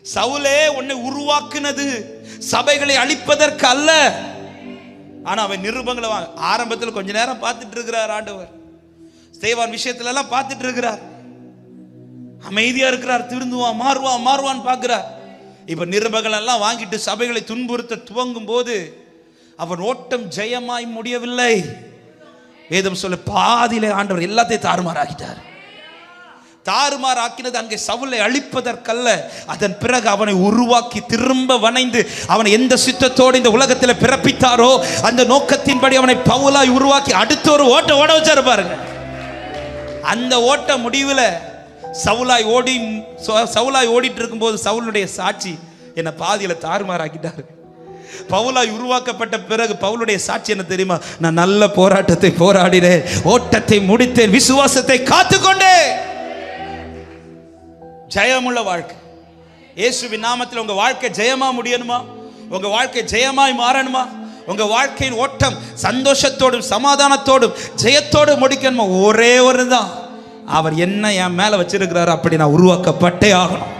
சவுலே உன்னை உருவாக்குனது சபைகளை அழிப்பதற்கு அல்ல. ஆனா அவன் நிருபங்களை ஆரம்பத்தில் கொஞ்ச நேரம் பார்த்துட்டு இருக்கிறார் ஆண்டவர். ஸ்தேவான் விஷயத்துல எல்லாம் பார்த்துட்டு இருக்கிறார், அமைதியா இருக்கிறார், திருந்துவான் மாறுவான் பார்க்கிறார். இப்ப நிருபங்கள் எல்லாம் வாங்கிட்டு சபைகளை துன்புறுத்த துவங்கும் போது அவன் ஓட்டம் ஜெயமாய் முடியவில்லை. வேதம் சொல்ல பாதியிலே ஆண்டவர் எல்லாத்தையும் தாறுமாறாக்கிட்டார். தாறுமாறாக்கினது அங்கே சவுலை அழிப்பதற்கல்ல, அதன் பிறகு அவனை உருவாக்கி திரும்ப வணைந்து அவனை எந்த சித்தத்தோடு இந்த உலகத்தில் பிறப்பித்தாரோ அந்த நோக்கத்தின்படி அவனை பவுலாய் உருவாக்கி அடுத்த ஒரு ஓட்ட வச்சாரு பாருங்க. அந்த ஓட்ட முடிவில் சவுலாய் ஓடிட்டு இருக்கும்போது சவுலுடைய சாட்சி என்னை பாதியில தாறுமாறாக்கிட்டாரு. பவுலாய் உருவாக்கப்பட்ட பிறகு பவுலுடைய சாட்சி என்ன தெரியுமா? நான் நல்ல போராட்டத்தை போராடினேன், ஓட்டத்தை முடித்தேன், விசுவாசத்தை காத்துக்கொண்டேன். ஜெயமுள்ள வாழ்க்கை இயேசுவின் நாமத்தில் உங்க வாழ்க்கை ஜெயமா முடியணுமா? உங்க வாழ்க்கை ஜெயமாய் மாறணுமா? உங்க வாழ்க்கையின் ஓட்டம் சந்தோஷத்தோடும் சமாதானத்தோடும் ஜெயத்தோடு முடிக்கணுமா? ஒரே ஒரு தான், அவர் என்ன என் மேல வச்சிருக்கிறாரு அப்படி நான் உருவாக்கப்பட்டே ஆகணும்.